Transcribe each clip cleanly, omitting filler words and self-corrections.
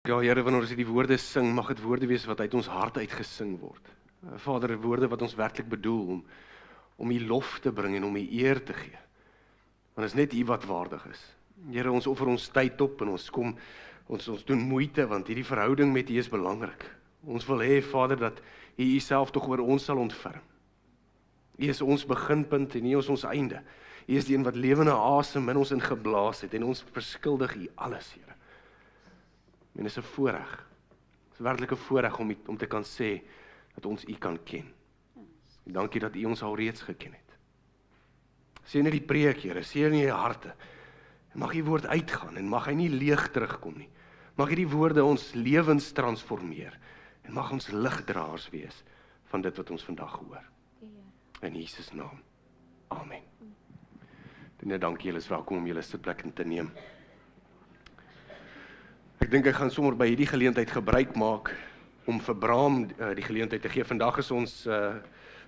Ja, Here, wanneer ons die woorde sing, mag dit woorde wees wat uit ons hart uitgesing word. Vader, woorde wat ons werklik bedoel om U lof te bring en om U eer te gee. Want is net U wat waardig is. Here, ons offer ons tyd op en ons doen moeite, want hierdie verhouding met U is belangrik. Ons wil hê, Vader, dat U Uself tog oor ons sal ontferm. U is ons beginpunt en U is ons einde. U is die een wat lewende asem in ons ingeblaas het en ons verskuldig U alles, Here. En dit is 'n voorreg. Dit is werklik 'n voorreg om te kan sê dat ons U kan ken. En dankie dat U ons al reeds geken het. Seën net die preek, Here, seën in U harte. En mag U woord uitgaan en mag hy nie leeg terugkom nie. Mag hierdie woorde ons lewens transformeer en mag ons ligdraers wees van dit wat ons vandag hoor. In Jesus naam. Amen. En dankie, julle is welkom om julle sitplek in te neem. Ek dink ek gaan sommer by hierdie geleentheid gebruik maak om vir Bram die geleentheid te gee. Vandag is ons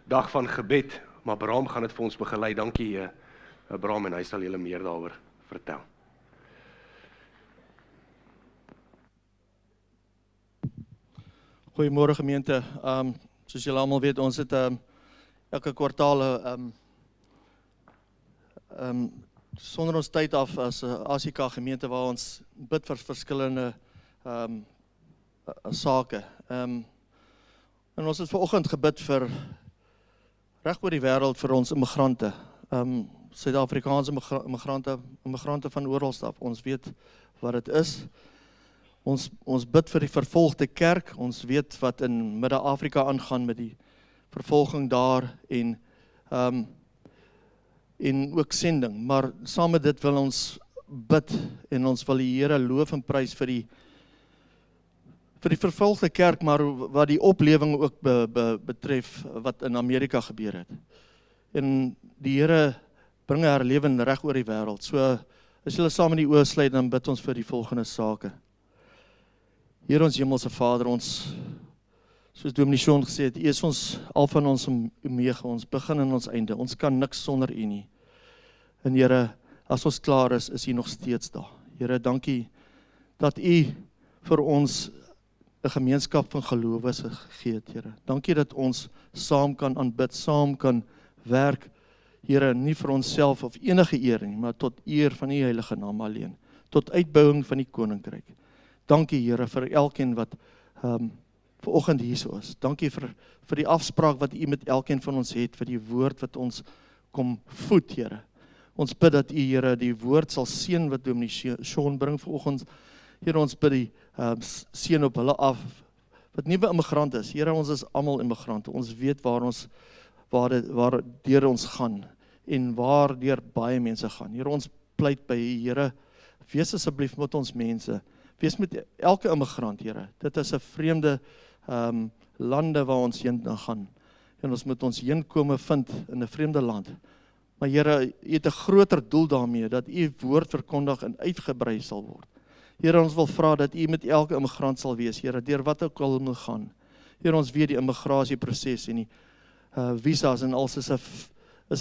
dag van gebed, maar Bram gaan dit vir ons begelei. Dankie Bram, en hy sal julle meer daaroor vertel. Goeiemôre gemeente. Soos julle almal weet, ons het elke kwartaal sonder ons tyd af as ASIKA gemeente waar ons bid vir verskillende sake. En ons het vanoggend gebid vir reg oor die wêreld vir ons immigrante. Suid-Afrikaanse immigrante van oralstaf. Ons weet wat dit is. Ons bid vir die vervolgde kerk. Ons weet wat in Midde-Afrika aangaan met die vervolging daar en ook sending. Maar saam met dit wil ons bid en ons wil die Here loof en prys vir die vervolgde kerk, maar wat die oplewing ook betref wat in Amerika gebeur het. En die Here bring herlewing reg oor die wêreld. So as julle saam in die oë sluit, dan bid ons vir die volgende sake. Here ons hemelse Vader, ons, soos Dominee Sean gesê het, U is ons alfa en ons omega, ons begin en ons einde. Ons kan niks sonder U nie. En Here, as ons klaar is U nog steeds daar. Here, dankie dat U vir ons 'n gemeenskap van gelowiges gegee het, Here. Dankie dat ons saam kan aanbid, saam kan werk, Here, nie vir onsself of enige eer nie, maar tot eer van U heilige naam alleen, tot uitbouing van die koninkryk. Dankie, Here, vir elkeen wat vanoggend hier so is. Dankie vir die afspraak wat U met elkeen van ons het, vir die woord wat ons kom voed, Here. Ons bid dat U, Here, die woord sal seën wat Dominee Sean bring vanoggend. Here, ons bid die seën op hulle af, wat nuwe immigrant is. Here, ons is almal immigrante. Ons weet waar deur ons gaan en waar deur baie mense gaan. Here, ons pleit by U, Here, wees asseblief met ons mense. Wees met elke immigrant, Here. Dit is 'n vreemde lande waar ons heen gaan. En ons moet ons heenkome vind in 'n vreemde land. Maar Here, U het 'n groter doel daarmee, dat U woord verkondig en uitgebrei sal word. Here, ons wil vra dat U met elke immigrant sal wees, Here, deur wat ook al moet gaan. Here, ons weet die immigrasieproses en die visas en alles is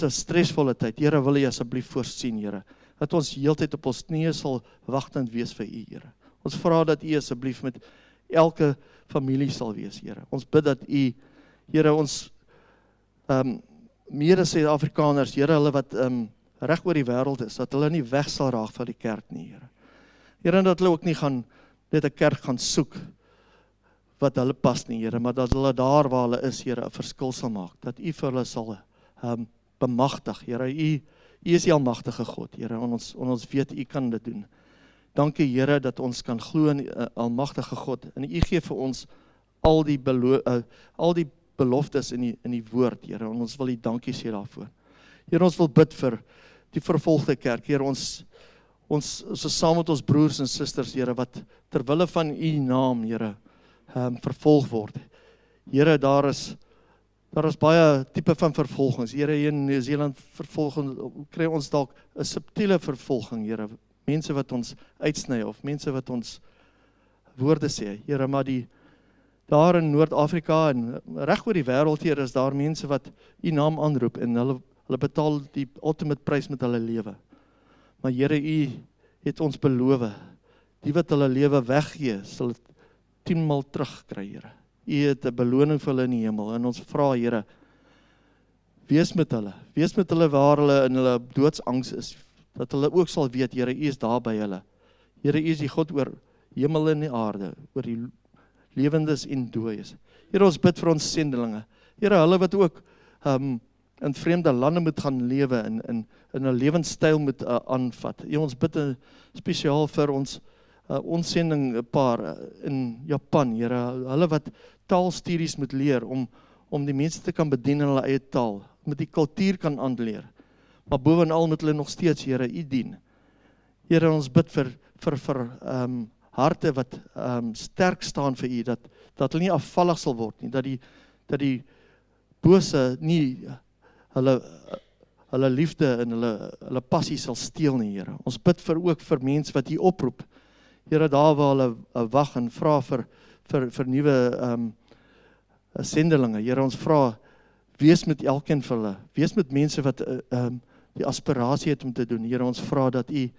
'n stresvolle tyd. Here, wil U asseblief voorsien, Here, dat ons heeltyd op ons knieë sal wagtend wees vir U, Here. Ons vra dat U asseblief met elke familie sal wees, Here. Ons bid dat U, Here, ons mede Suid-Afrikaners, Here, hulle wat reg oor die wêreld is, dat hulle nie weg sal raak van die kerk nie, Here. Here, en dat hulle ook nie net 'n kerk gaan soek wat hulle pas nie, Here, maar dat hulle daar waar hulle is, Here, 'n verskil sal maak, dat U vir hulle sal bemagtig, Here. U is die almagtige God, Here, en ons weet U kan dit doen. Dankie, Here, dat ons kan glo in almagtige God, en U gee vir ons al die beloftes in die woord, Here, en ons wil U dankie sê daarvoor. Here, ons wil bid vir die vervolgde kerk, Here, ons is saam met ons broers en susters, Here, wat terwille van U naam, Here, vervolg word. Here, daar is baie tipe van vervolgings. Here, hier in Nieu-Seeland vervolging, kry ons dalk 'n subtiele vervolging, Here. Mense wat ons uitsny of mense wat ons woorde sê, Here, maar daar in Noord-Afrika en reg oor die wêreld, Here, is daar mense wat U naam aanroep en hulle betaal die ultimate prys met hulle lewe. Maar Here, U het ons beloof, die wat hulle lewe weggee, sal dit 10-mal terugkry, Here. U het 'n beloning vir hulle in die hemel, en ons vra, Here, wees met hulle waar hulle in hulle doodsangs is, dat hulle ook sal weet, Here, U is daar by hulle. Here, U is die God oor hemel en die aarde, oor die lewendes en dooies. Here, ons bid vir ons sendelinge. Here, hulle wat ook in vreemde lande moet gaan lewe, in 'n lewenstyl moet aanvat. Here, ons bid spesiaal vir ons sendingpaar in Japan, Here, hulle wat taalstudies moet leer om die mense te kan bedien in hulle eie taal, met die kultuur kan aanleer. Maar bovenal moet hulle nog steeds, Here, U dien. Here, ons bid vir harte wat sterk staan vir U, dat hulle nie afvallig sal word nie, dat die bose nie hulle liefde en hulle passie sal steel nie, Here. Ons bid ook vir mense wat U oproep, Here, daar waar hulle wag en vra vir nuwe sendelinge. Here, ons vra, wees met elkeen vir hulle, wees met mense wat die aspirasie het om te doen. Here, ons vra dat U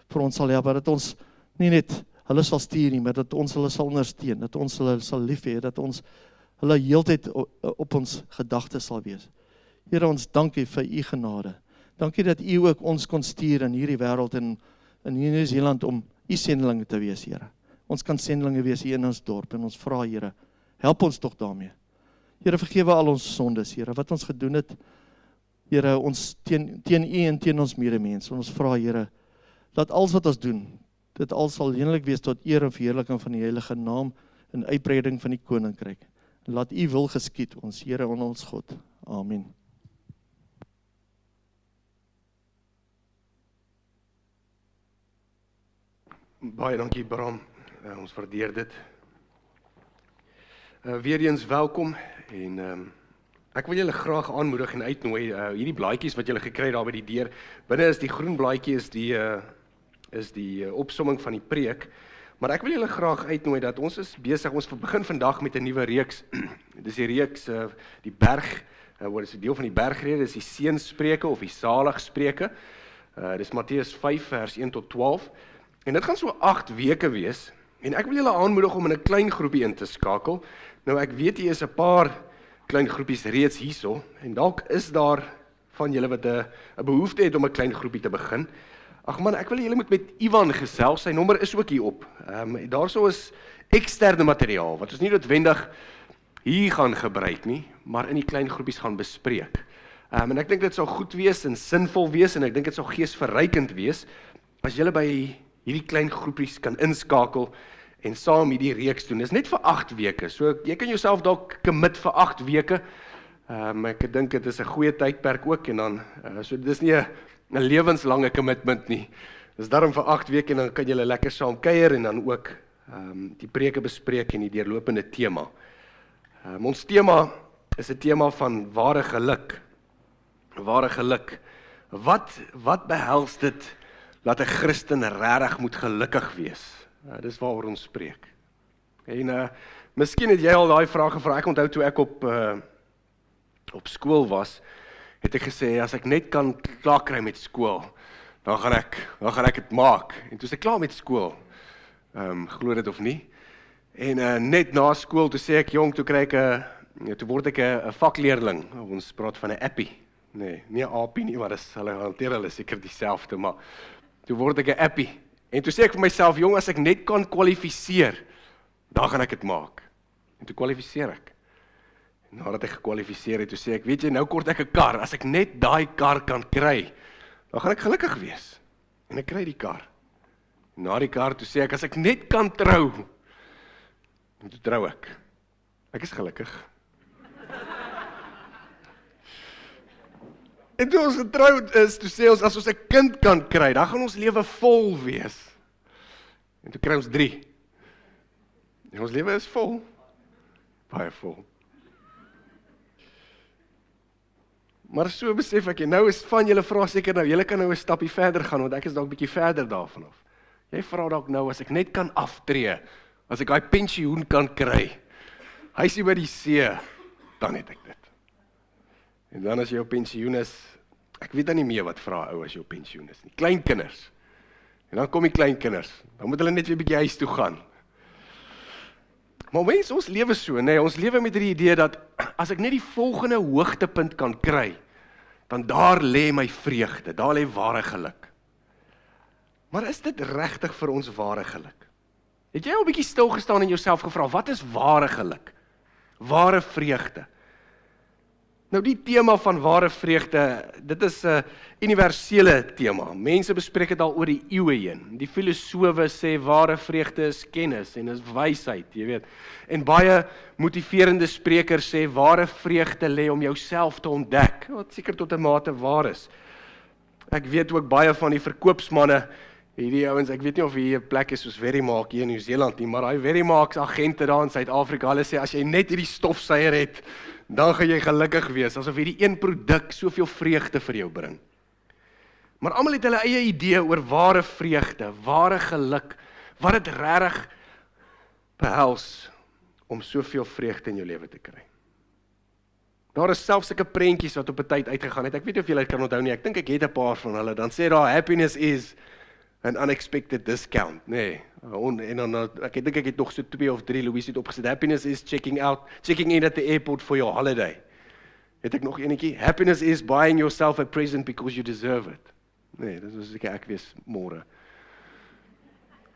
vir ons sal help, dat ons nie net hulle sal stuur nie, maar dat ons hulle sal ondersteun, dat ons hulle sal lief hê, dat ons hulle heeltyd op ons gedagtes sal wees. Here, ons dankie vir U genade. Dankie dat U ook ons kon stuur in hierdie wêreld in Nieu-Seeland om U sendelinge te wees, Here. Ons kan sendelinge wees hier in ons dorp, en ons vra, Here, help ons tog daarmee. Here, vergewe al ons sondes, Here, wat ons gedoen het, Here, ons teen U en teen ons medemens. Ons vra, Here, dat alles wat ons doen, dit al sal alleenlik wees tot eer en verheerliking van die heilige naam en uitbreiding van die koninkryk. Laat U wil geskied, ons Here en ons God. Amen. Baie dankie, Bram. Ons waardeer dit. Weer eens welkom, en ek wil julle graag aanmoedig en uitnooi, hierdie blaadjies wat julle gekry daar by die deur, binne is die groen blaadjie is die opsomming van die preek, maar ek wil julle graag uitnooi dat ons is besig, ons begin vandag met 'n nuwe reeks. Dis die reeks, die berg, wat is 'n deel van die bergrede, dis die seënspreuke of die saligspreuke. Dis Matteus 5 vers 1 tot 12. En dit gaan so 8 weke wees, en ek wil julle aanmoedig om in 'n klein groepie in te skakel. Nou ek weet jy is 'n paar klein groepies reeds hierso, en dalk is daar van julle wat 'n behoefte het om 'n klein groepie te begin. Ag man, ek wil julle moet met Ivan gesels, sy nommer is ook hier op. Daarso is eksterne materiaal, wat ons nie noodwendig hier gaan gebruik nie, maar in die klein groepies gaan bespreek. En ek dink dit sal goed wees en sinvol wees, en ek dink dit sal geesverrykend wees, as julle by hierdie klein groepies kan inskakel en saam hierdie reeks doen. Dit is net vir 8 weke, so jy kan jouself dalk commit vir 8 weke. Ek dink dit is 'n goeie tydperk ook, en dan, so dit is nie 'n lewenslange commitment nie. Dit is daarom vir 8 weke, en dan kan julle lekker saam kuier, en dan ook die preke bespreek en die deurlopende tema. Ons tema is 'n tema van ware geluk. Ware geluk. Wat behels dit dat 'n Christen regtig moet gelukkig wees? Dis waaroor ons spreek. En miskien het jy al daai vraag gevra. Ek onthou toe ek op skool was, het ek gesê, as ek net kan klaar kry met skool, dan gaan ek dit maak. En toe is ek klaar met skool, glo dit of nie. En net na skool, toe sê ek, jong, toe word ek 'n vakleerling. Ons praat van 'n appie. Nee, nie 'n appie nie, maar hulle hanteer hulle seker dieselfde, maar toe word ek 'n appie. En toe sê ek vir myself, jong, as ek net kan kwalifiseer, dan gaan ek dit maak. En toe kwalifiseer ek. En nadat ek gekwalifiseer het, toe sê ek, weet jy, nou kort ek 'n kar. As ek net daai kar kan kry, dan gaan ek gelukkig wees. En ek kry die kar. En na die kar, toe sê ek, as ek net kan trou, en toe trou ek. Ek is gelukkig. En toe ons getroud is, toe sê ons, as ons 'n kind kan kry, dan gaan ons lewe vol wees. En toe kry ons 3. En ons lewe is vol. Baie vol. Maar so besef ek, nou is van julle vra seker nou, julle kan nou 'n stapie verder gaan, want ek is dalk bietjie verder daarvan af. Jy vra dalk nou, as ek net kan aftree, as ek daai pensioen kan kry, huisie by die see, dan het ek dit. En dan as jy op pensioen is, ek weet dan nie meer wat vra ou as jy op pensioen is nie. Kleinkinders. En dan kom die kleinkinders. Dan moet hulle net weer 'n bietjie huis toe gaan. Maar mense, ons lewe so, nee, ons lewe met die idee dat as ek net die volgende hoogtepunt kan kry, dan daar lê my vreugde, daar lê ware geluk. Maar is dit regtig vir ons ware geluk? Het jy al 'n bietjie stil gestaan en jouself gevra, wat is ware geluk? Ware vreugde. Nou die tema van ware vreugde, dit is 'n universele tema. Mense bespreek dit al oor die eeue heen. Die filosowe sê ware vreugde is kennis en is wysheid, jy weet. En baie motiverende sprekers sê ware vreugde lê om jouself te ontdek, wat seker tot 'n mate waar is. Ek weet ook baie van die verkoopsmanne, hierdie ouens, ek weet nie of hier 'n plek is soos Verimaak hier in Nieu-Seeland nie, maar daai Verimaaks agente daar in Suid-Afrika, hulle sê as jy net hierdie stofsuier het, dan gaan jy gelukkig wees, asof hierdie een produk soveel vreugde vir jou bring. Maar almal het hulle eie idee oor ware vreugde, ware geluk, wat dit regtig behels om soveel vreugde in jou lewe te kry. Daar is selfs sulke prentjies wat op 'n tyd uitgegaan het. Ek weet nie of julle dit kan onthou nie. Ek dink ek het 'n paar van hulle. Dan sê daar happiness is an unexpected discount, nee. En dan ek dink ek het nog so 2 of 3 Louis het opgesit. Happiness is checking in at the airport for your holiday. Het ek nog enetjie? Happiness is buying yourself a present because you deserve it. Nee, dis is ek wees môre.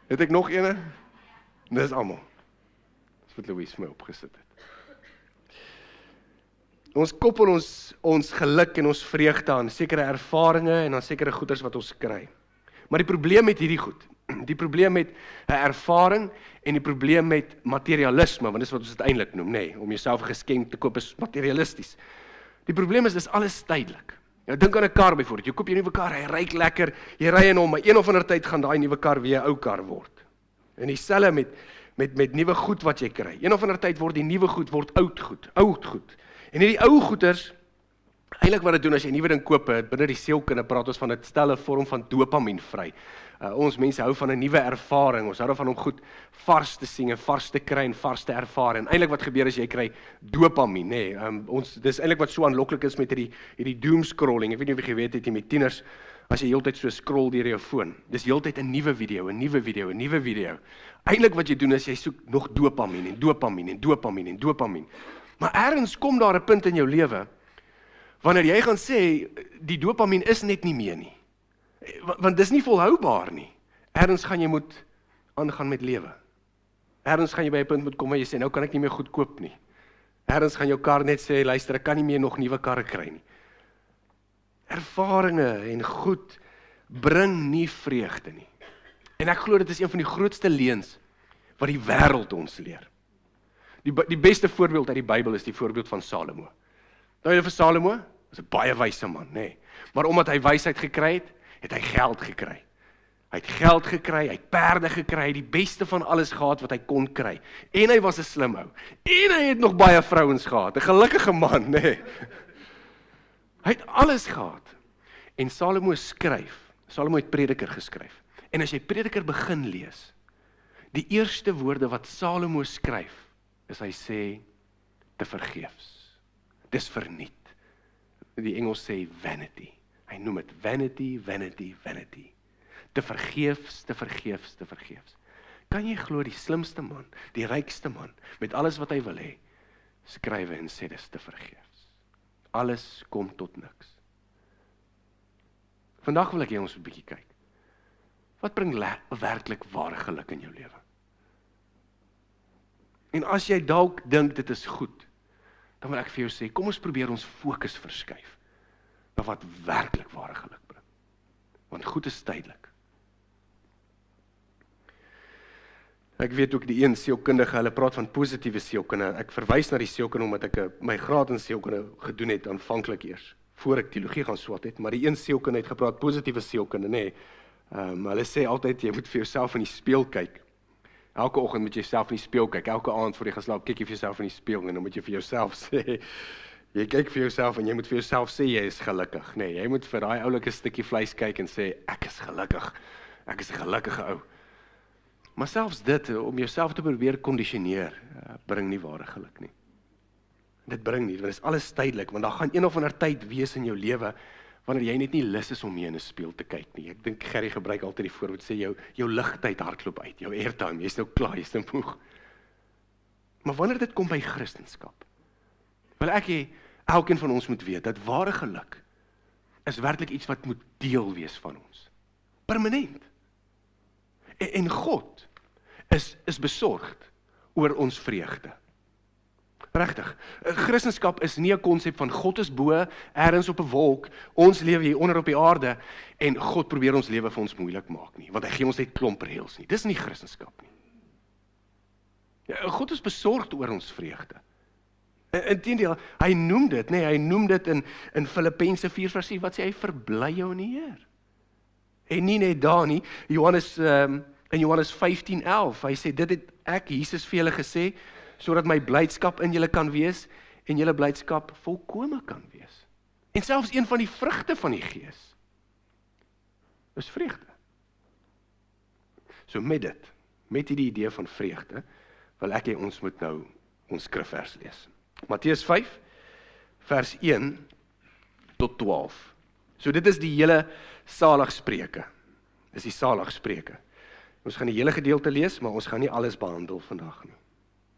Het ek nog ene? Dis almal. Dis wat Louis my opgesit het. Ons koppel ons geluk en ons vreugde aan sekere ervarings en aan sekere goeders wat ons kry. Maar die probleem met hierdie goed, die probleem met 'n ervaring en die probleem met materialisme, want dis wat ons dit eintlik noem, nee, om jouself 'n geskenk te koop is materialisties. Die probleem is dis alles tydelik. Nou dink aan 'n kar byvoorbeeld. Jy koop jou nuwe kar, hy ry lekker, jy ry in hom, maar een of ander tyd gaan daai nuwe kar weer 'n ou kar word. En dieselfde met nuwe goed wat jy kry. Een of ander tyd word die nuwe goed oud goed. En hierdie ou goeders, eintlik wat dit doen as jy 'n nuwe ding koop, binne die sielkunde praat ons van dit stel 'n vorm van dopamien vry. Ons mense hou van 'n nuwe ervaring, ons hou daarvan om goed vars te sien en vars te kry en vars te ervaar. En eintlik wat gebeur is jy kry dopamien, nê. Dis eintlik wat so aanloklik is met hierdie doomscrolling. Ek weet nie of jy geweet het met tieners, as jy heeltyd so scroll deur jou foon, dis heeltyd 'n nuwe video. Eintlik wat jy doen is jy soek nog dopamien. Maar ergens kom daar 'n punt in jou lewe wanneer jy gaan sê die dopamien is net nie meer nie. Want dis nie volhoubaar nie. Ergens gaan jy moet aangaan met lewe. Ergens gaan jy by 'n punt moet kom waar jy sê nou kan ek nie meer goed koop nie. Ergens gaan jou kar net sê luister, ek kan nie meer nog nuwe karre kry nie. Ervarings en goed bring nie vreugde nie. En ek glo dit is een van die grootste leuns wat die wêreld ons leer. Die beste voorbeeld uit die Bybel is die voorbeeld van Salomo. Nou vir Salomo, is 'n baie wyse man, nê. Maar omdat hy wysheid gekry het, het hy geld gekry. Hy het geld gekry, hy het perde gekry, hy het die beste van alles gehad wat hy kon kry. En hy was 'n slim ou. En hy het nog baie vrouens gehad, 'n gelukkige man, nê. Hy het alles gehad. En Salomo het Prediker geskryf. En as jy Prediker begin lees, die eerste woorde wat Salomo skryf, is hy sê, te vergeefs. Dis verniet. Die Engels sê vanity. Hy noem dit vanity. Te vergeefs. Kan jy glo die slimste man, die rykste man, met alles wat hy wil hê, skrywe en sê dis te vergeefs. Alles kom tot niks. Vandag wil ek hê ons 'n bietjie kyk. Wat bring werklik ware geluk in jou lewe? En as jy dalk dink dit is goed, dan wil ek vir jou sê, kom ons probeer ons fokus verskuif na wat werklik ware geluk bring. Want goed is tydelik. Ek weet ook die een sielkundige, hulle praat van positiewe sielkunde. Ek verwys na die sielkunde omdat ek my graad in sielkunde gedoen het aanvanklik eers, voor ek teologie gaan swat het, maar die een sielkunde het gepraat positiewe sielkunde, nê. Hulle sê altyd jy moet vir jouself in die spieël kyk. Elke oggend moet jy jouself in die spieël kyk. Elke aand voor jy gaan slaap, kyk jy vir jouself in die spieël en dan moet jy vir jouself sê, jy kyk vir jouself en jy moet vir jouself sê jy is gelukkig. Nee, jy moet vir daai oulike stukkie vleis kyk en sê ek is gelukkig. Ek is 'n gelukkige ou. Maar selfs dit om jouself te probeer kondisioneer, bring nie ware geluk nie. Dit bring nie, want dit is alles tydelik, want daar gaan een of ander tyd wees in jou lewe wanneer jy net nie lus is om mee in 'n spieël te kyk nie. Ek dink Gerry gebruik altyd die voorbeeld, sê jou ligtyd hardloop uit, jou airtime, jy's nou klaar, jy's nou moeg. Maar wanneer dit kom by Christendom, wil ek hê elkeen van ons moet weet dat ware geluk is werklik iets wat moet deel wees van ons. Permanent. En God is besorgd oor ons vreugde. Regtig. Christendom is nie 'n konsep van God is bo, ergens op 'n wolk, ons lewe hier onder op die aarde en God probeer ons lewe vir ons moeilik maak nie, want hy gee ons net klomp reëls nie. Dis nie Christendom nie. Ja, God is besorgd oor ons vreugde. Inteendeel, hy noem dit in Filippense 4:4 wat sê hy verbly jou in die Heer. En nie net daar nie, in Johannes 15:11, hy sê dit het ek Jesus vir julle gesê sodat my blydskap in julle kan wees en julle blydskap volkome kan wees. En selfs een van die vrugte van die Gees is vreugde. So met hierdie idee van vreugde, wil ek hê ons moet nou ons skrifvers lees. Matteus 5, vers 1 tot 12. So dit is die hele saligspreuke. Dis die saligspreuke. Ons gaan die hele gedeelte lees, maar ons gaan nie alles behandel vandag nie.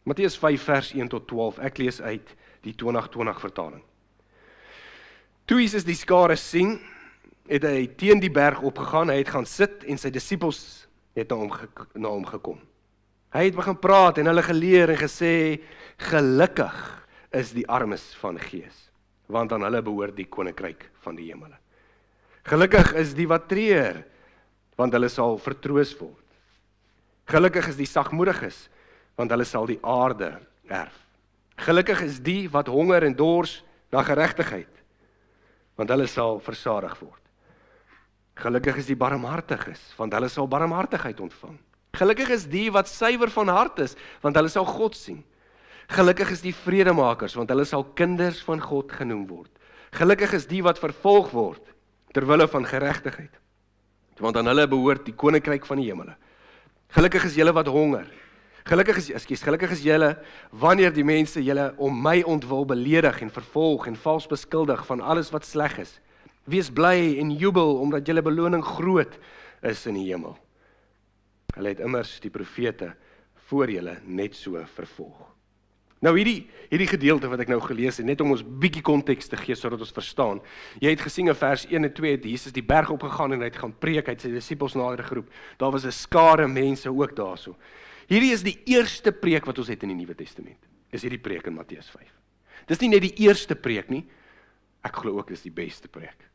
Matteus 5, vers 1 tot 12. Ek lees uit die 2020 vertaling. Toe Jesus die skare sien, het hy teen die berg opgegaan, hy het gaan sit en sy disippels het na hom gekom. Hy het begin praat en hulle geleer en gesê, gelukkig is die armes van gees, want aan hulle behoort die koninkryk van die hemele. Gelukkig is die wat treur, want hulle sal vertroos word. Gelukkig is die sagmoediges, want hulle sal die aarde erf. Gelukkig is die wat honger en dors na geregtigheid, want hulle sal versadig word. Gelukkig is die barmhartiges, want hulle sal barmhartigheid ontvang. Gelukkig is die wat suiwer van hart is, want hulle sal God sien. Gelukkig is die vredemakers, want hulle sal kinders van God genoem word. Gelukkig is die wat vervolg word, terwille van geregtigheid, want aan hulle behoort die koninkryk van die hemele. Gelukkig is julle wat honger. Gelukkig is julle, wanneer die mense julle om my ontwil beledig en vervolg en vals beskuldig van alles wat sleg is. Wees bly en jubel, omdat julle beloning groot is in die hemel. Hulle het immers die profete voor julle net so vervolg. Nou hierdie gedeelte wat ek nou gelees het, net om ons bietjie konteks te gee, sodat ons verstaan. Jy het gesien in vers 1 en 2, het Jesus die berg opgegaan en hy het gaan preek, hy het sy disippels nader geroep. Daar was 'n skare mense ook daarso. Hierdie is die eerste preek wat ons het in die Nuwe Testament. Is hierdie preek in Matteus 5. Dis nie net die eerste preek nie, ek glo ook dis die beste preek.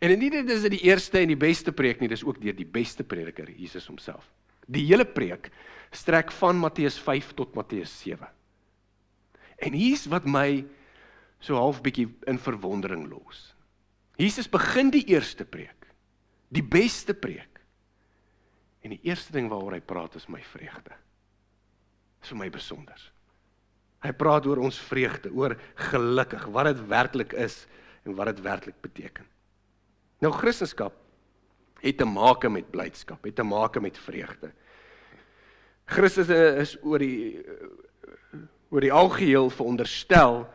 En nie net is dit die eerste en die beste preek nie, dis ook deur die beste prediker, Jesus homself. Die hele preek strek van Matteus 5 tot Matteus 7. En hier's wat my so half bietjie in verwondering los. Jesus begin die eerste preek, die beste preek. En die eerste ding waaroor hy praat is my vreugde. Dis vir my besonders. Hy praat oor ons vreugde, oor gelukkig, wat dit werklik is en wat dit werklik beteken. Nou Christendom het te maak met blydskap, het te maak met vreugde. Christus is oor die algeheel veronderstel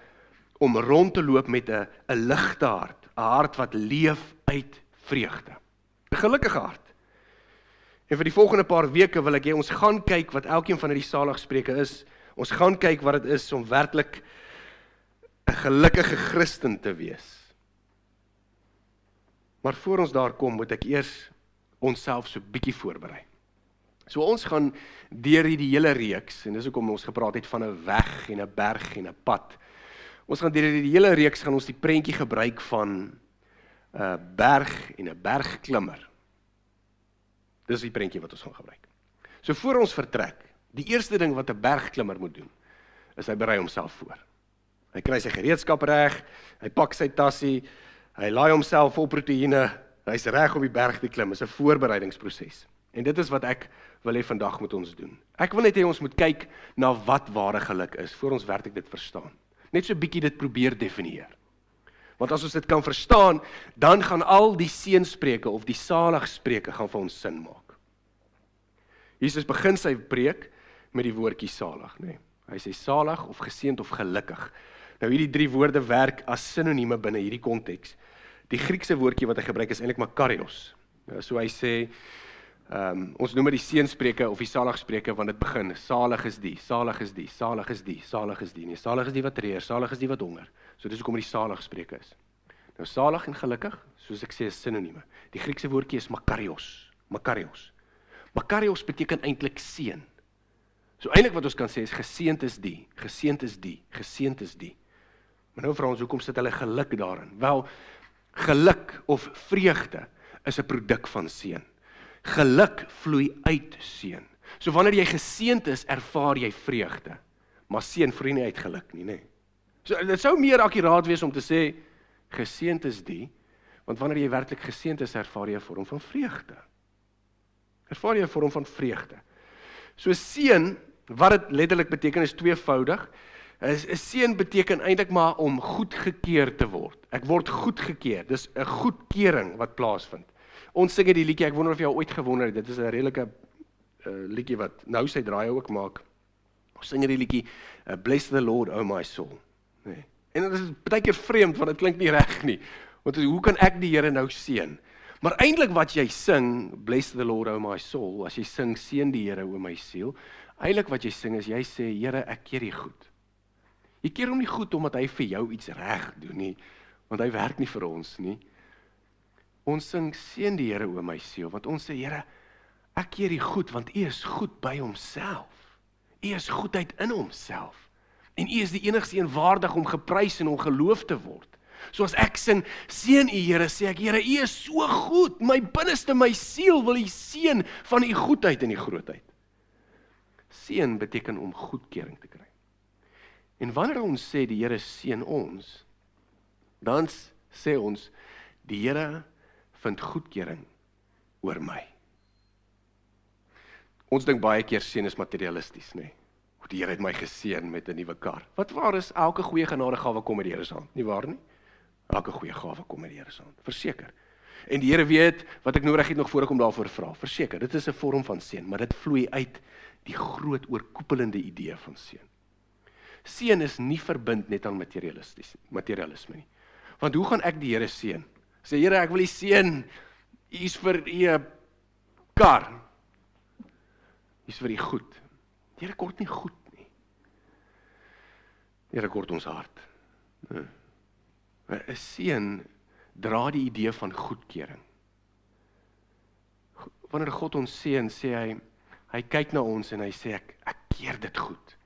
om rond te loop met 'n ligte hart, 'n hart wat leef uit vreugde. 'n Gelukkige hart. En vir die volgende paar weke wil ek hê ons gaan kyk wat elkeen van hierdie saligspreuke is. Ons gaan kyk wat dit is om werklik 'n gelukkige Christen te wees. Maar voor ons daar kom, moet ek eers onsself so bietjie voorberei. So ons gaan deur hierdie hele reeks, en dis hoekom ons gepraat het van 'n weg en 'n berg en 'n pad. Ons gaan deur hierdie hele reeks gaan ons die prentjie gebruik van 'n berg en 'n bergklimmer. Dis die prentjie wat ons gaan gebruik. So voor ons vertrek, die eerste ding wat 'n bergklimmer moet doen, is hy berei homself voor. Hy kry sy gereedskap reg, hy pak sy tassie, hy laai homself vol proteïene, hy's reg om die berg te klim. Dis 'n voorbereidingsproses. En dit is wat ek wil hê vandag moet ons doen. Ek wil net hê ons moet kyk na wat ware geluk is, voor ons werklik dit verstaan. Net so bietjie dit probeer definieer. Want as ons dit kan verstaan, dan gaan al die seënspreuke of die saligspreuke gaan vir ons sin maak. Jesus begin sy preek met die woordjie salig, nê. Hy sê salig of geseënd of gelukkig. Nou hierdie drie woorde werk as sinonieme binne hierdie konteks. Die Griekse woordjie wat hy gebruik is eintlik makarios. So hy sê Ons noem die seënspreuke of die saligspreuke, want dit begin, salig is die, salig is die, salig is die, salig is die, nee, salig is die wat treur, salig is die wat honger. So dis hoekom die saligspreuke is. Nou salig en gelukkig, soos ek sê, is sinonieme. Die Griekse woordjie is makarios. Makarios beteken eintlik seën. So eintlik wat ons kan sê is geseënd is die, geseënd is die, geseënd is die. Maar nou vra ons, hoekom sit hulle geluk daarin? Wel, geluk of vreugde is 'n produk van seën. Geluk vloei uit seën. So wanneer jy geseënd is, ervaar jy vreugde. Maar seën vloei nie uit geluk nie, nê. So dit sou meer akkuraat wees om te sê geseënd is die, want wanneer jy werklik geseënd is, ervaar jy 'n vorm van vreugde. Ervaar jy 'n vorm van vreugde. So seën, wat dit letterlik beteken is tweevoudig. Seën beteken eintlik maar om goedgekeur te word. Ek word goedgekeur. Dis 'n goedkeuring wat plaasvind. Ons sing die liedjie, ek wonder of jy ooit gewonder het, dit is 'n redelike liedjie wat nou sy draai ook maak. Ons sing die liedjie, Bless the Lord, oh my soul. Nee. En dit is baie keer vreemd, want dit klink nie reg nie. Want hoe kan ek die Here nou seën? Maar eintlik wat jy sing, Bless the Lord, oh my soul, as jy sing, seën die Here, o my siel, eintlik wat jy sing is, jy sê, Here, ek keer U goed. Jy keer hom nie goed, omdat hy vir jou iets reg doen nie, want hy werk nie vir ons nie. Ons sing, seën die Here, o my siel, want ons sê, Here, ek keer U goed, want U is goed by homself. U is goedheid in homself. En U is die enigste een waardig om geprys en om geloof te word. So as ek sing, seën U Here, sê ek, Here, U is so goed, my binneste, my siel wil U seën van U goedheid en U grootheid. Seën beteken om goedkeuring te kry. En wanneer ons sê die Here seën ons, dan sê ons, die Here vind goedkeuring oor my. Ons dink baie keer seën is materialisties, nê? Die Here het my geseën met 'n nuwe kar. Wat waar is, elke goeie genadegawe kom met die Here se hand, nie waar nie? Elke goeie gawe kom met die Here se hand, verseker. En die Here weet wat ek nodig het nog voor ek hom daarvoor vra, verseker. Dit is 'n vorm van seën, maar dit vloei uit die groot oorkoepelende idee van seën. Seën is nie verbind net aan materialisme nie. Want hoe gaan ek die Here seën? Sê, Here, ek wil U seën, U is vir U 'n kar. U is vir U goed. Die Here kort nie goed nie. Die Here kort ons hart. 'n Seën dra die idee van goedkeuring. Wanneer God ons seën, sê hy kyk na ons en hy sê, ek keer dit goed.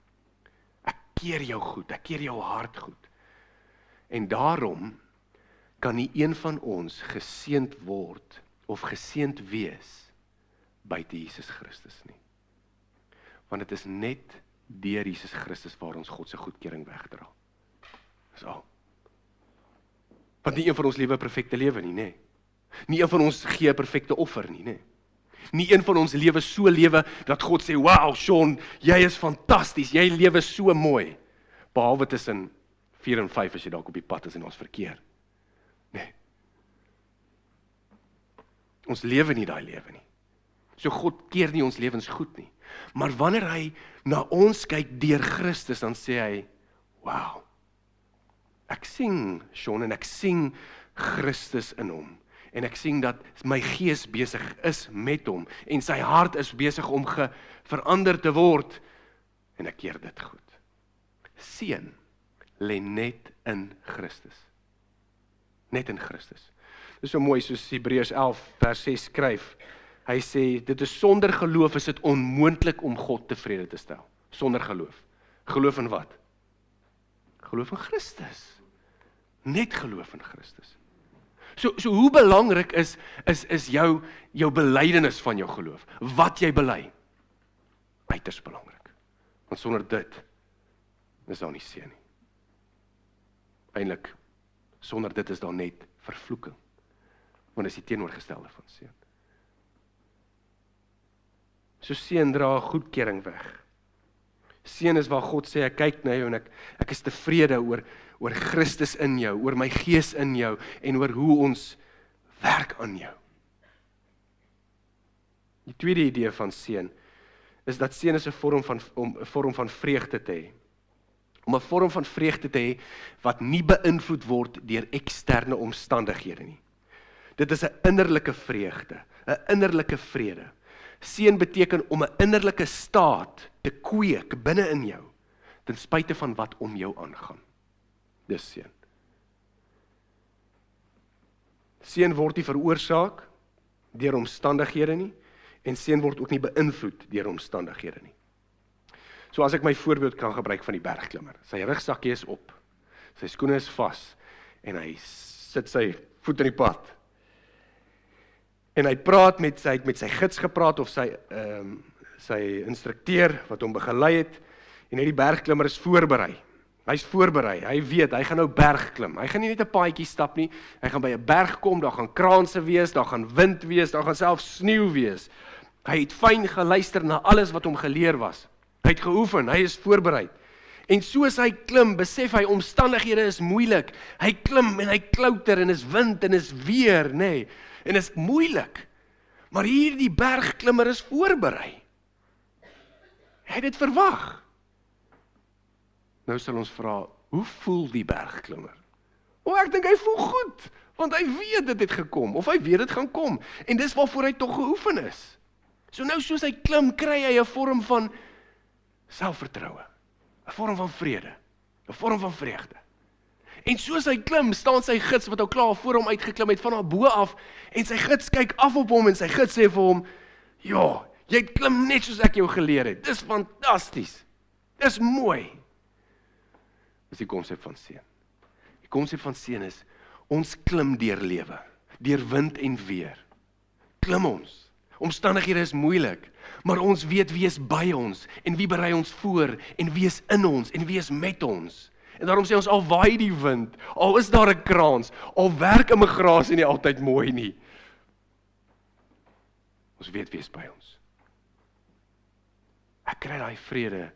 Ek keer jou goed, ek keer jou hart goed. En daarom kan nie een van ons geseënd word of geseënd wees buite Jesus Christus nie. Want dit is net deur Jesus Christus waar ons God se goedkeuring wegdra. Dis al. Want nie een van ons lewe 'n perfekte lewe nie, nê. Nie een van ons gee 'n perfekte offer nie, nê. Nie een van ons lewe so lewe dat God sê, "Wow, Sean, jy is fantasties, jy lewe so mooi." Behalwe tussen 4 en 5 as jy dalk op die pad is en ons verkeer. Nee. Ons lewe nie daai lewe nie. So God keer nie ons lewens goed nie. Maar wanneer hy na ons kyk deur Christus, dan sê hy, "Wow. Ek sien Sean en ek sien Christus in hom. En ek sien dat my gees besig is met hom en sy hart is besig om verander te word en ek keer dit goed." Seën lê net in Christus. Net in Christus. Dit is so mooi soos Hebreërs 11 vers 6 skryf. Hy sê, dit is sonder geloof is dit onmoontlik om God tevrede te stel. Sonder geloof. Geloof in wat? Geloof in Christus. Net geloof in Christus. So hoe belangrik is jou belydenis van jou geloof? Wat jy bely? Uiters belangrik. Want sonder dit is daar nie seën nie. Eintlik, sonder dit is daar net vervloeking. Want dit is die teenoorgestelde van seën. So seën dra goedkeuring weg. Seën is waar God sê, ek kyk na jou en ek is tevrede oor Christus in jou, oor my gees in jou en oor hoe ons werk aan jou. Die tweede idee van seën is dat seën is 'n vorm van vreugde te hê. Om 'n vorm van vreugde te hê wat nie beïnvloed word deur eksterne omstandighede nie. Dit is 'n innerlike vreugde, 'n innerlike vrede. Seën beteken om 'n innerlike staat te kweek binne in jou, ten spyte van wat om jou aangaan. Dis seën. Seën word nie veroorsaak deur omstandighede nie, en seën word ook nie beïnvloed deur omstandighede nie. So as ek my voorbeeld kan gebruik van die bergklimmer, sy rugsakkie is op, sy skoene is vas, en hy sit sy voet in die pad. En hy praat met sy gids gepraat, of sy instrukteur wat hom begelei het, en die bergklimmer is voorberei. Hy's voorberei, hy weet, hy gaan nou berg klim. Hy gaan nie net 'n paadjie stap nie, hy gaan by 'n berg kom, daar gaan kraanse wees, daar gaan wind wees, daar gaan selfs sneeu wees. Hy het fyn geluister na alles wat hom geleer was. Hy het geoefen, hy is voorberei. En soos hy klim, besef hy, omstandighede is moeilik. Hy klim en hy klouter en is wind en is weer, nê, en is moeilik. Maar hierdie bergklimmer is voorberei. Hy het dit verwag. Nou sal ons vra, hoe voel die bergklimmer? Ek dink hy voel goed, want hy weet dit het gekom, of hy weet dit gaan kom, en dis waarvoor hy tog geoefen is. So nou soos hy klim, kry hy 'n vorm van selfvertroue, 'n vorm van vrede, 'n vorm van vreugde. En soos hy klim, staan sy gids wat al klaar voor hom uitgeklim het van daar bo af, en sy gids kyk af op hom, en sy gids sê vir hom, ja, jy klim net soos ek jou geleer het, dis fantasties, dis mooi. Dis die konsep van seën. Die konsep van seën is, ons klim deur lewe, deur wind en weer. Klim ons. Omstandighede is moeilik, maar ons weet wie is by ons, en wie berei ons voor, en wie is in ons, en wie is met ons. En daarom sê ons, al waai die wind, al is daar 'n kraans, al werk immigrasie nie altyd mooi nie. Ons weet wie is by ons. Ek kry daai vrede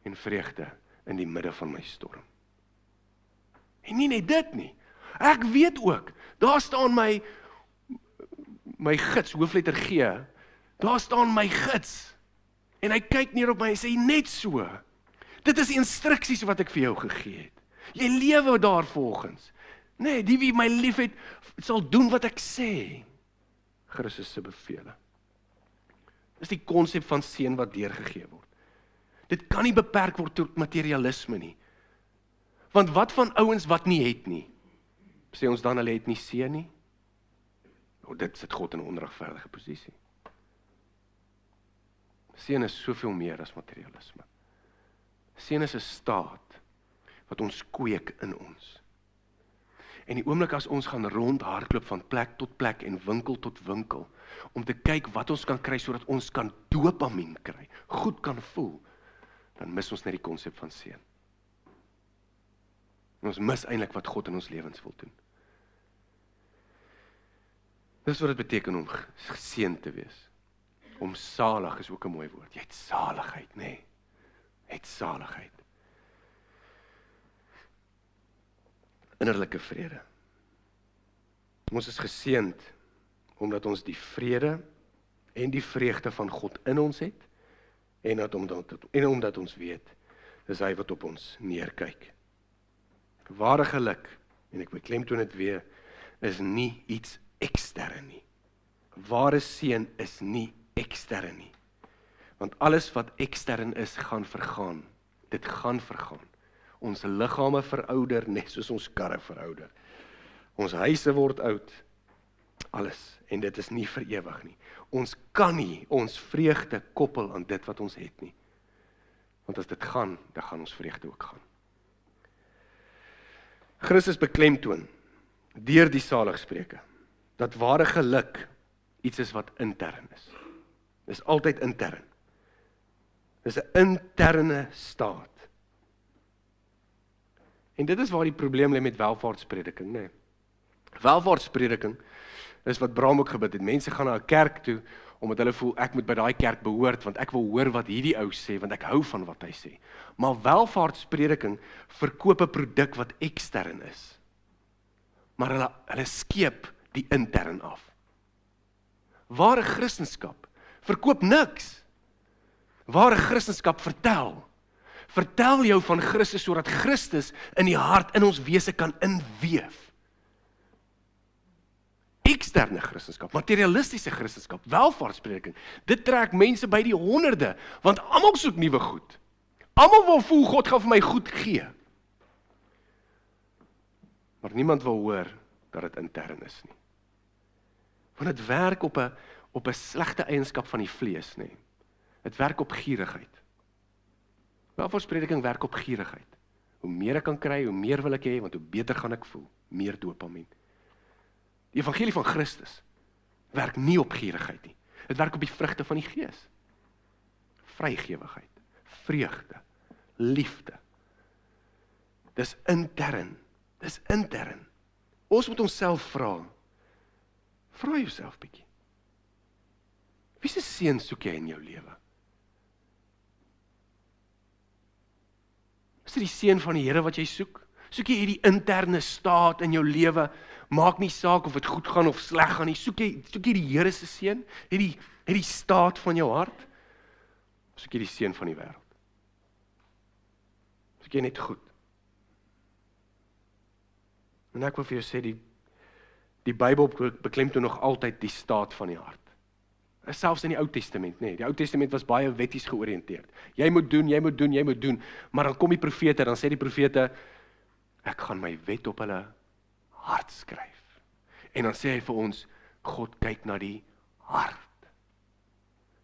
en vreugde in die midde van my storm. En nie net dit nie. Ek weet ook, daar staan my gids, hoofletter G, daar staan my gids, en hy kyk neer op my en sê, net so, dit is instruksies wat ek vir jou gegee het, jy lewe daar volgens, nee, die wie my lief het, sal doen wat ek sê, Christus se bevele. Dis die konsep van seën wat deurgegee word. Dit kan nie beperk word tot materialisme nie, want wat van ouens wat nie het nie, sê ons dan hulle het nie seën nie? Dit sit God in 'n onregverdige posisie. Seën is soveel meer as materialisme. Seën is 'n staat wat ons kweek in ons. En die oomblik as ons gaan rondhardloop van plek tot plek en winkel tot winkel, om te kyk wat ons kan kry sodat ons kan dopamien kry, goed kan voel, dan mis ons net die konsep van seën. En ons mis eintlik wat God in ons lewens wil doen. Dis wat dit beteken om geseënd te wees. Om salig is ook 'n mooi woord. Jy het saligheid, nê? Jy het saligheid. Innerlike vrede. Ons is geseënd omdat ons die vrede en die vreugde van God in ons het, en omdat ons weet, dis hy wat op ons neerkyk. Ware geluk, en ek beklemtoon dit weer, is nie iets ekstern nie. Ware seën is nie ekstern nie. Want alles wat ekstern is, gaan vergaan. Dit gaan vergaan. Ons liggame verouder, net soos ons karre verouder. Ons huise word oud, alles. En dit is nie vir ewig nie. Ons kan nie ons vreugde koppel aan dit wat ons het nie. Want as dit gaan, dan gaan ons vreugde ook gaan. Christus beklemtoon, deur die saligspreuke, dat ware geluk iets is wat intern is. Dis altyd intern. Dis 'n interne staat. En dit is waar die probleem lê met welvaartsprediking, nê. Welvaartsprediking is wat Bram ook gebid het. Mense gaan na 'n kerk toe, omdat hulle voel, ek moet by daai kerk behoort, want ek wil hoor wat hierdie ou sê, want ek hou van wat hy sê. Maar welvaartsprediking verkoop 'n produk wat ekstern is. Maar hulle skeep die intern af. Ware Christendom verkoop niks. Ware Christendom vertel jou van Christus, sodat Christus in die hart, in ons wese kan inweef. eksterne Christendom, materialistiese Christendom, welvaartsprediking, dit trek mense by die honderde, want almal soek nuwe goed. Almal wil voel, God gaan vir my goed gee. Maar niemand wil hoor dat dit intern is nie. Want dit werk op 'n slegte eienskap van die vlees, nê. Dit werk op gierigheid. Welvaartsprediking werk op gierigheid. Hoe meer ek kan kry, hoe meer wil ek hê, want hoe beter gaan ek voel. Meer dopamien. Die evangelie van Christus werk nie op gierigheid nie. Dit werk op die vrugte van die Gees. Vrygewigheid, vreugde, liefde. Dis intern. Dis intern. Ons moet onsself vra. Vra jouself bietjie. Wie se seën soek jy in jou lewe? Is dit die seën van die Here wat jy soek? Soek jy hierdie interne staat in jou lewe? Maak nie saak of dit goed gaan of sleg gaan nie. Soek jy die Here se seën? Hierdie staat van jou hart? Soek jy die seën van die wêreld? Soek jy net goed? En ek wil vir jou sê, die Bybel beklemtoon nog altyd die staat van die hart. Selfs in die Ou Testament, nee, die Ou Testament was baie wetties georiënteerd. Jy moet doen, jy moet doen, jy moet doen, maar dan kom die profete, dan sê die profete, ek gaan my wet op hulle hart skryf. En dan sê hy vir ons, God kyk na die hart.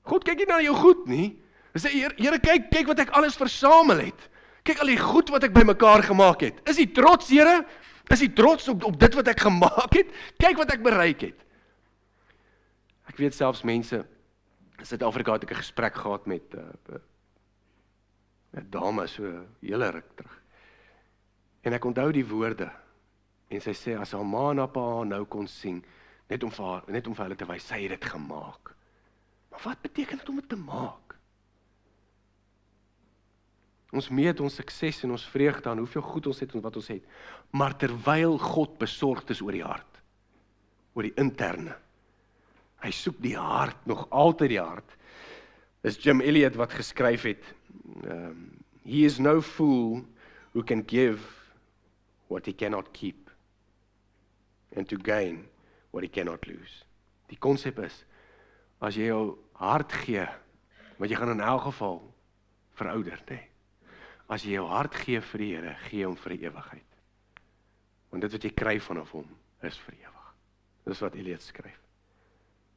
God kyk nie na jou goed nie. Hy sê, Here, kyk wat ek alles versamel het. Kyk al die goed wat ek bymekaar gemaak het. Is jy trots, Here? Is jy trots op dit wat ek gemaak het? Kyk wat ek bereik het. Ek weet selfs mense, in Suid-Afrika het ek 'n gesprek gehad met 'n dame so hele ruk terug. En ek onthou die woorde, en sy sê, as haar ma en haar pa haar nou kon sien, net om vir hulle te wys, sy het dit gemaak. Maar wat beteken dit om dit te maak? Ons meet ons sukses en ons vreugde aan hoeveel goed ons het en wat ons het, maar terwyl God besorgd is oor die hart, oor die interne, hy soek die hart, nog altyd die hart. Dis Jim Elliot wat geskryf het, he is no fool who can give what he cannot keep, and to gain what he cannot lose. Die konsep is, as jy jou hart gee, want jy gaan in elk geval verouder, nee. As jy jou hart gee vir die Here, gee hom vir die ewigheid. Want dit wat jy kry vanaf hom, is vir ewig. Dis wat Elliot skryf.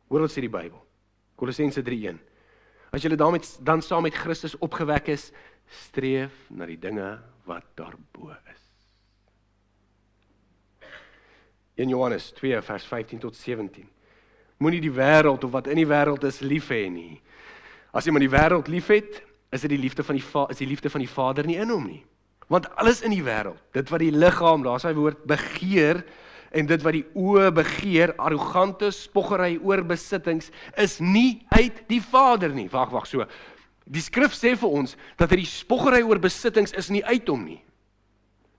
Hoor wat sê die Bybel, Kolossense 3:1. As julle dan saam met Christus opgewek is, streef na die dinge wat daarbo is. 1 Johannes 2 vers 15 tot 17. Moenie die wêreld of wat in die wêreld is lief hê nie. As jy maar die wêreld lief het, is die liefde van die Vader nie in hom nie. Want alles in die wêreld, dit wat die liggaam, daar is hy woord, begeer, en dit wat die oë begeer, arrogante spoggery oor besittings, is nie uit die Vader nie. Wag, so. Die skrif sê vir ons, dat die spoggery oor besittings is nie uit hom nie.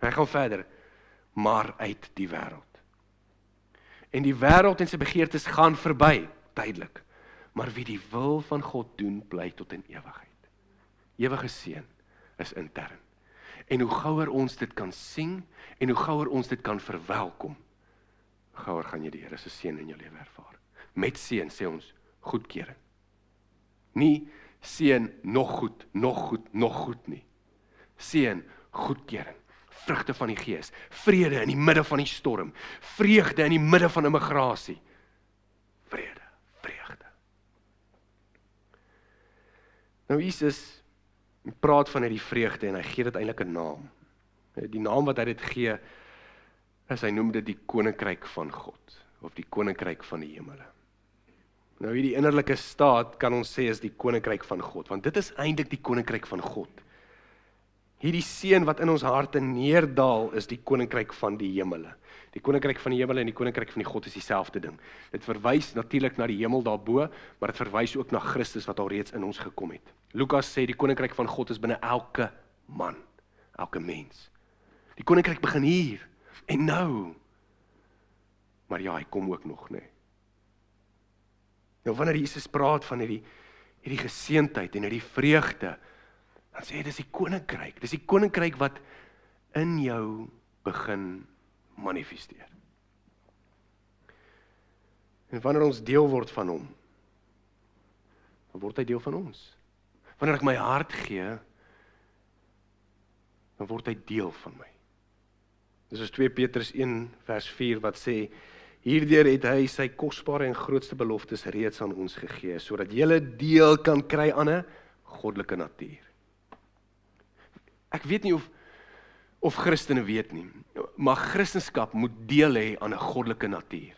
Hy gaan verder, maar uit die wêreld. En die wêreld en sy begeertes gaan verby, tydelik. Maar wie die wil van God doen, bly tot in ewigheid. Ewige seën is intern. En hoe gouer ons dit kan sien, en hoe gouer ons dit kan verwelkom, gouer gaan jy die Here se seën in jou lewe ervaar. Met seën sê ons goedkeuring. Nie seën nog goed nie. Seën goedkeuring. Vrugte van die Gees, vrede in die midde van die storm, vreugde in die midde van immigrasie. Vrede, vreugde. Nou Jesus praat van die vreugde en hy gee dit eintlik 'n naam. Die naam wat hy dit gee, is hy noem dit die koninkryk van God, of die koninkryk van die hemele. Nou hierdie innerlike staat kan ons sê is die koninkryk van God, want dit is eintlik die koninkryk van God. Hierdie seën wat in ons harte neerdal is die koninkryk van die hemele. Die koninkryk van die hemele en die koninkryk van die God is dieselfde ding. Dit verwys natuurlik na die hemel daarbo, maar dit verwys ook na Christus wat al reeds in ons gekom het. Lukas sê die koninkryk van God is binne elke man, elke mens. Die koninkryk begin hier en nou. Maar ja, hy kom ook nog, nee. Nou wanneer Jesus praat van hierdie geseëndheid en hierdie vreugde, dan sê hy, dis die koninkryk wat in jou begin manifesteer. En wanneer ons deel word van hom, dan word hy deel van ons. Wanneer ek my hart gee, dan word hy deel van my. Dis is 2 Petrus 1 vers 4 wat sê, hierdeur het hy sy kosbare en grootste beloftes reeds aan ons gegee, sodat julle deel kan kry aan 'n goddelike natuur. Ek weet nie of Christene weet nie, maar Christendom moet deel hê aan 'n goddelike natuur.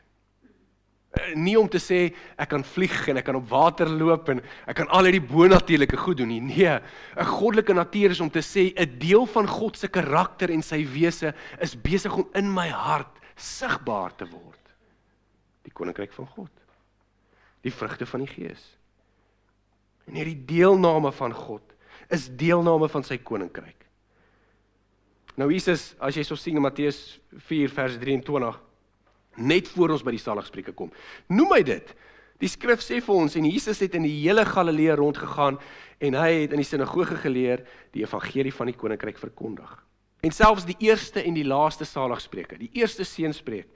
Nie om te sê, ek kan vlieg en ek kan op water loop en ek kan al die bonatuurlike goed doen nie. Nee, 'n goddelike natuur is om te sê, 'n deel van God se karakter en sy wese is besig om in my hart sigbaar te word. Die koninkryk van God. Die vrugte van die Gees. En hierdie deelname van God is deelname van sy koninkryk. Nou Jesus, as jy so sien in Matteus 4 vers 23, net voor ons by die saligspreuke kom, noem hy dit. Die skrif sê vir ons, en Jesus het in die hele Galilea rondgegaan, en hy het in die sinagoge geleer, die evangelie van die koninkryk verkondig. En selfs die eerste en die laaste saligspreuke, die eerste seënspreek,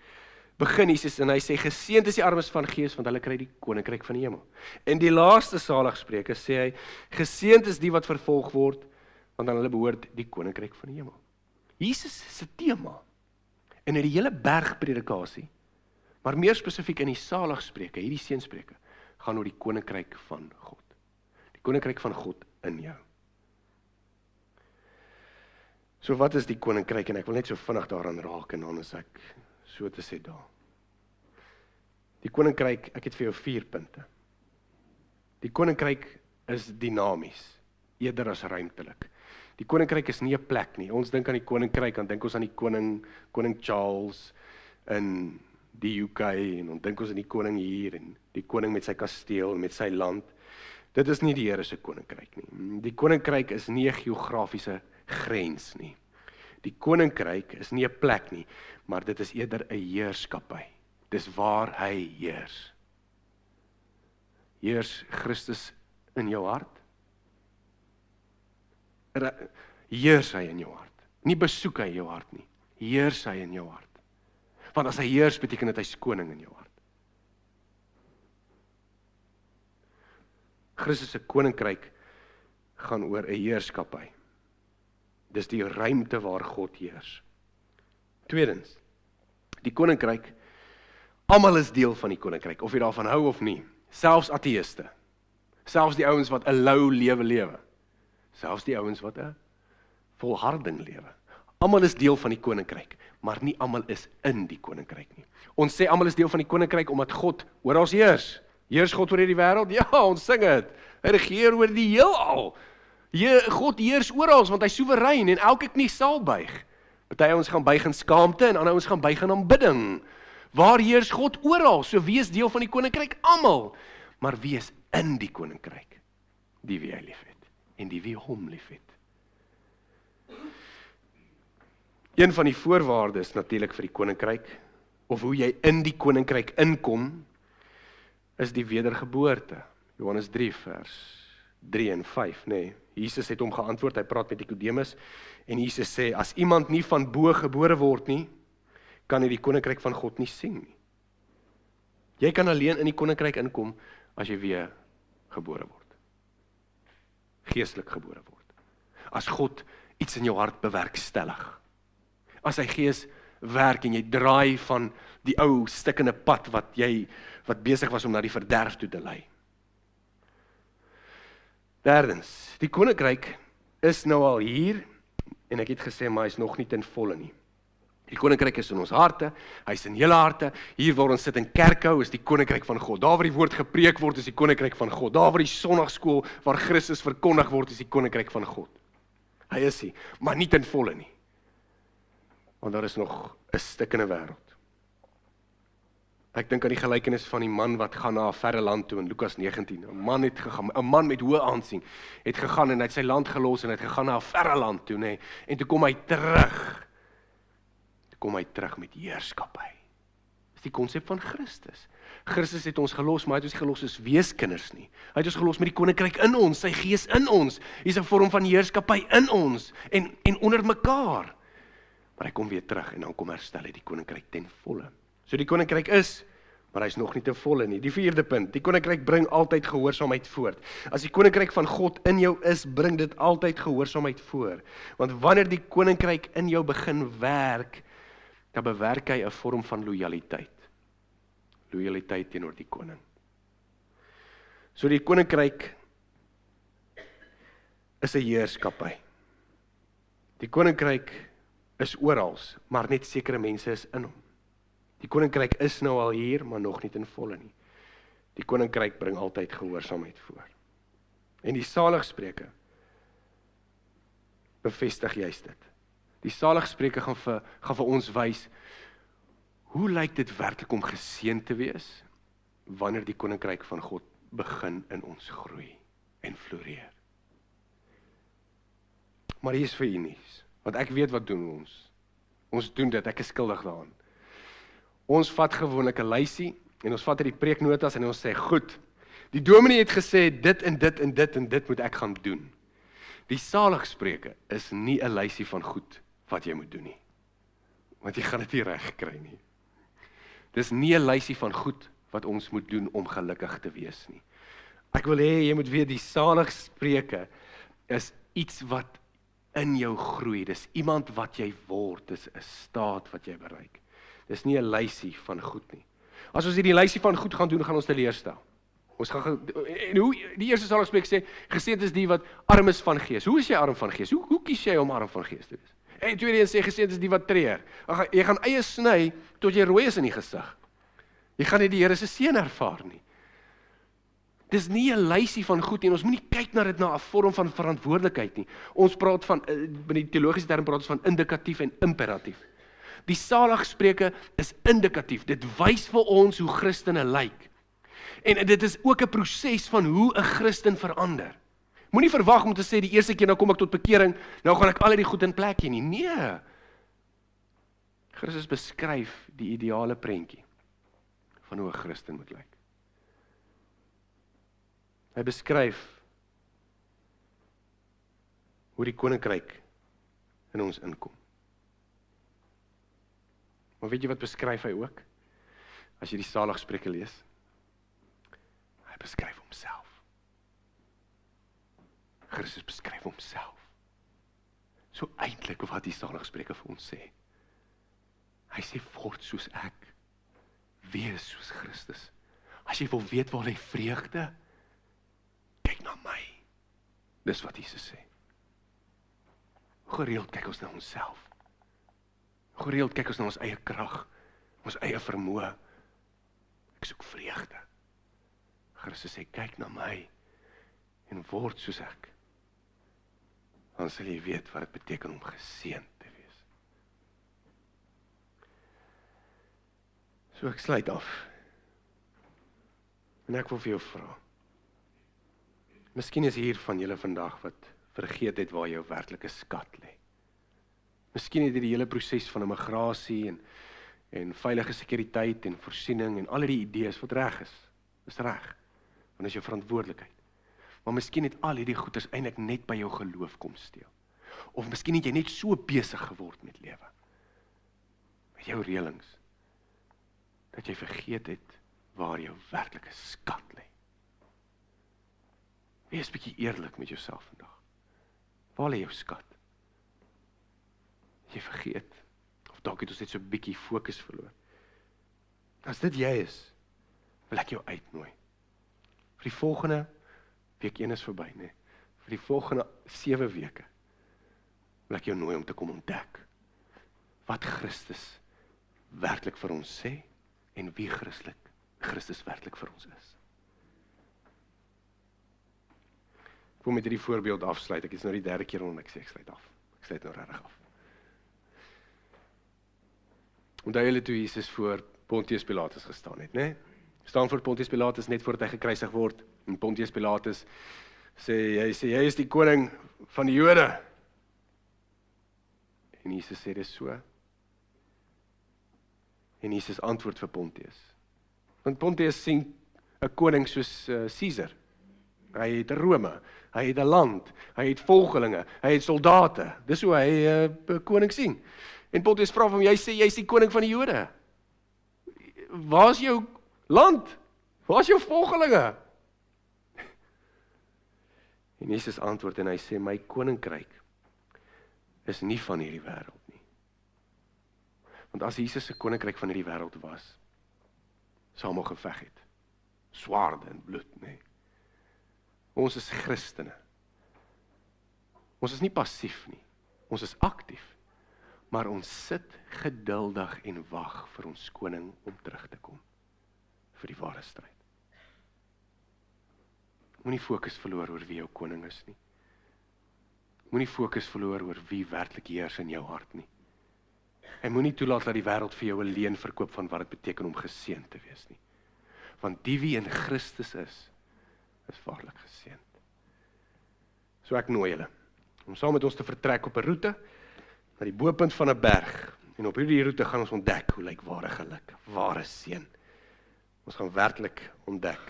begin Jesus en hy sê, geseënd is die armes van gees, want hulle kry die koninkryk van die hemel. En die laaste saligspreuke sê hy, geseënd is die wat vervolg word, want aan hulle behoort die koninkryk van die hemel. Jesus se tema, en in die hele bergpredikasie, maar meer spesifiek in die saligspreuke, hierdie seënspreuke, gaan oor die koninkryk van God. Die koninkryk van God in jou. So wat is die koninkryk? En ek wil net so vinnig daaraan raak, en dan is ek so te sê daar. Die koninkryk, ek het vir jou 4 punte. Die koninkryk is dinamies, eerder as ruimtelik. Die koninkryk is nie 'n plek nie. Ons dink aan die koninkryk, dan dink ons aan die koning Charles in die UK, en ons dink ons aan die koning hier, en die koning met sy kasteel, en met sy land. Dit is nie die Here se koninkryk nie. Die koninkryk is nie 'n geografiese grens nie. Die koninkryk is nie 'n plek nie, maar dit is eerder 'n heerskappy. Dis waar hy heers. Heers Christus in jou hart? Heers hy in jou hart. Nie besoek hy jou hart nie. Heers hy in jou hart. Want as hy heers, beteken dit hy's koning in jou hart. Christus se koninkryk gaan oor 'n heerskappy. Dis die ruimte waar God heers. Tweedens, die koninkryk, almal is deel van die koninkryk, of jy daarvan hou of nie. Selfs ateïste. Selfs die ouens wat 'n lou lewe lewe. Selfs die ouens wat 'n volharding lewe. Almal is deel van die koninkryk, maar nie almal is in die koninkryk nie. Ons sê almal is deel van die koninkryk omdat God oral heers. Heers God oor hierdie wêreld? Ja, ons sing dit. Hy regeer oor die heelal. God heers oral, want hy is soewerein en elke knie sal buig. Party ons gaan buig in skaamte en ander ons gaan buig in aanbidding. Waar heers God oral? So wie is deel van die koninkryk? Almal. Maar wie is in die koninkryk? Die wie hy liefhet en die wie hom liefhet. Een van die voorwaardes natuurlik vir die koninkryk, of hoe jy in die koninkryk inkom, is die wedergeboorte. Johannes 3 vers 3 en 5, nee. Jesus het hom geantwoord, hy praat met Nikodemus, en Jesus sê, as iemand nie van bo gebore word nie, kan hy die koninkryk van God nie sien nie. Jy kan alleen in die koninkryk inkom, as jy weer gebore word. Geestelik gebore word. As God iets in jou hart bewerkstellig. As sy gees werk en jy draai van die ou stikkende pad wat besig was om na die verderf toe te lei. Derdens, die koninkryk is nou al hier, en ek het gesê, maar hy is nog nie ten volle nie. Die koninkryk is in ons harte, hy is in julle harte, hier waar ons sit in kerkhou is die koninkryk van God, daar waar die woord gepreek word is die koninkryk van God, daar waar die sondagskool waar Christus verkondig word is die koninkryk van God. Hy is hier, maar nie ten volle nie. Want daar is nog 'n stikkende wêreld. Ek dink aan die gelykenis van die man wat gaan na 'n verre land toe in Lukas 19. 'n Man het gegaan, 'n man met hoë aansien het gegaan en hy het sy land gelos en het gegaan na 'n verre land toe, nê. En toe kom hy terug. Met heerskappy. Dis die konsep van Christus. Christus het ons gelos, maar hy het ons gelos as weeskinders nie. Hy het ons gelos met die koninkryk in ons, sy gees in ons. Hier's 'n vorm van heerskappy in ons en onder mekaar. Maar hy kom weer terug en dan kom herstel hy die koninkryk ten volle. So die koninkryk is, maar hy is nog nie te volle nie. Die 4de punt, die koninkryk bring altyd gehoorsaamheid voort. As die koninkryk van God in jou is, bring dit altyd gehoorsaamheid voor. Want wanneer die koninkryk in jou begin werk, dan bewerk hy 'n vorm van lojaliteit. Lojaliteit teenoor die koning. So die koninkryk is 'n heerskappy. Die koninkryk is oral, maar net sekere mense is in hom. Die koninkryk is nou al hier, maar nog nie ten volle nie. Die koninkryk bring altyd gehoorsaamheid voor. En die saligspreuke bevestig juist dit. Die saligspreuke gaan vir ons wys, hoe lyk dit werklik om geseënd te wees, wanneer die koninkryk van God begin in ons groei en floreer. Maar hier is vir u nuus, want ek weet wat doen ons. Ons doen dit, ek is skuldig daaraan. Ons vat gewoonlik 'n lysie, en ons vat die preeknotas en ons sê, goed, die dominee het gesê, dit en dit en dit en dit moet ek gaan doen. Die saligspreuke is nie 'n lysie van goed wat jy moet doen nie. Want jy gaan dit nie reg kry nie. Dis nie 'n lysie van goed wat ons moet doen om gelukkig te wees nie. Ek wil hê jy moet weet, die saligspreuke is iets wat in jou groei. Dis iemand wat jy word, dis 'n staat wat jy bereik. Dis nie 'n lysie van goed nie. As ons hierdie lysie van goed gaan doen, gaan ons teleurstel. Ons gaan, en hoe, die eerste saligspreuk sê, geseënd is die wat arm is van gees. Hoe is jy arm van gees? Hoe kies jy om arm van gees te wees? En tweede een sê, geseënd is die wat treur. Jy gaan eie sny, tot jy rooi is in die gesig. Jy gaan nie die Here se seën ervaar nie. Dis nie 'n lysie van goed en ons moenie kyk na dit na 'n vorm van verantwoordelikheid nie. Ons praat van, binne die teologiese term praat ons van indikatief en imperatief. Die saligspreuke is indikatief. Dit wys vir ons hoe Christene lyk. En dit is ook 'n proses van hoe 'n Christen verander. Moenie verwag om te sê die eerste keer nou kom ek tot bekering, nou gaan ek al die goed in plek hê nie. Nee. Christus beskryf die ideale prentjie van hoe 'n Christen moet lyk. Hy beskryf hoe die koninkryk in ons inkom. Maar weet jy wat beskryf hy ook? As jy die saligspreuke lees, hy beskryf homself. Christus beskryf homself. So eintlik wat die saligspreuke vir ons sê. Hy sê, word soos ek, wees soos Christus. As jy wil weet waar lê vreugde, kyk na my. Dis wat Jesus sê. Gereeld kyk ons na onsself. Gereeld kyk ons na ons eie krag, ons eie vermoë. Ek soek vreugde. Christus sê, kyk na my en word soos ek. Dan sal jy weet wat dit beteken om geseënd te wees. So ek sluit af. En ek wil vir jou vra. Miskien is hier van julle vandag wat vergeet het waar jou werklike skat lê. Miskien het die hele proses van immigrasie en veilige sekuriteit en voorsiening en al die idees wat reg is reg. Want is jou verantwoordelikheid. Maar miskien het al hierdie goeders eintlik net by jou geloof kom steel. Of miskien het jy net so besig geword met lewe. Met jou reëlings. Dat jy vergeet het waar jou werklike skat lê. Wees bietjie eerlik met jouself vandag. Waar lê jou skat? Jy vergeet, of dalk het ons net so bietjie fokus verloor. As dit jy is, wil ek jou uitnooi. Vir die volgende, week 1 is verby, nee. Vir die volgende 7 weke, wil ek jou nooi om te kom ontdek, wat Christus werklik vir ons sê, en wie Christus werklik vir ons is. Ek wil met hierdie voorbeeld afsluit, ek is nou die 3de keer om ek sê ek sluit af. Ek sluit nou regtig af. Onthou julle toe Jesus voor Pontius Pilatus gestaan het, né? Staan voor Pontius Pilatus net voordat hy gekruisig word, en Pontius Pilatus sê, jy is die koning van die Jode. En Jesus sê, dis so. En Jesus antwoord vir Pontius. Want Pontius sien 'n koning soos Caesar. Hy het Rome, hy het 'n land, hy het volgelinge, hy het soldate. Dis hoe hy 'n koning sien. En Pontius vra hom, jy sê jy is die koning van die Jode. Waar is jou Land, waar is jou volgelinge? En Jesus antwoord en hy sê, my koninkryk is nie van hierdie wêreld nie. Want as Jesus se koninkryk van hierdie wêreld was, sou hom geveg het. Swaarde en bloed, nee. Ons is Christene. Ons is nie passief nie. Ons is aktief. Maar ons sit geduldig en wag vir ons koning om terug te kom. Vir die ware stryd. Moenie fokus verloor oor wie jou koning is nie. Moenie fokus verloor oor wie werklik heers in jou hart nie. En moenie toelaat dat die wêreld vir jou 'n leuen verkoop van wat dit beteken om geseënd te wees nie. Want die wie in Christus is waarlik geseënd. So ek nooi julle om saam met ons te vertrek op 'n roete na die bopunt van 'n berg. En op hierdie roete gaan ons ontdek hoe lyk ware geluk, ware seën. Ons gaan werklik ontdek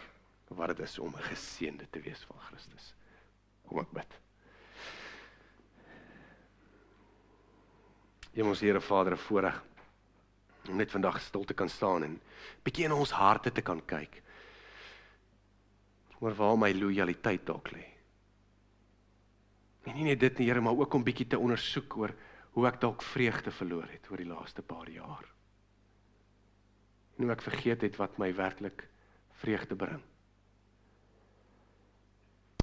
wat dit is om 'n geseënde te wees van Christus. Kom ek bid. Hemelse Here Vader, 'n voorreg om net vandag stil te kan staan en bietjie in ons harte te kan kyk oor waar my lojaliteit dalk lê. En nie net dit nie, Here, maar ook om bietjie te ondersoek oor hoe ek dalk vreugde verloor het oor die laaste paar jaar. En hoe ek vergeet het wat my werklik vreugde bring.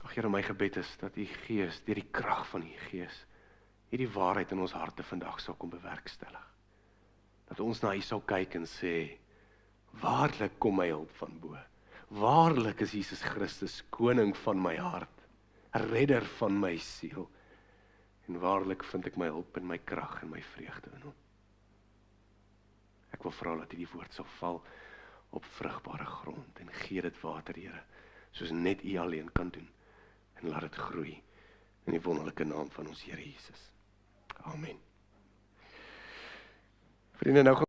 Ag Here, my gebed is dat U Gees, deur die krag van U Gees, hierdie waarheid in ons harte vandag sal kom bewerkstellig. Dat ons na U sal kyk en sê, waarlik kom my hulp van bo. Waarlik is Jesus Christus koning van my hart, redder van my siel. En waarlik vind ek my hulp en my krag en my vreugde in Hom. Ek wil vra dat U die woord sal val op vrugbare grond en gee dit water, Here, soos net U alleen kan doen. En laat dit groei in die wonderlike naam van ons Here Jesus. Amen. Vriende, nou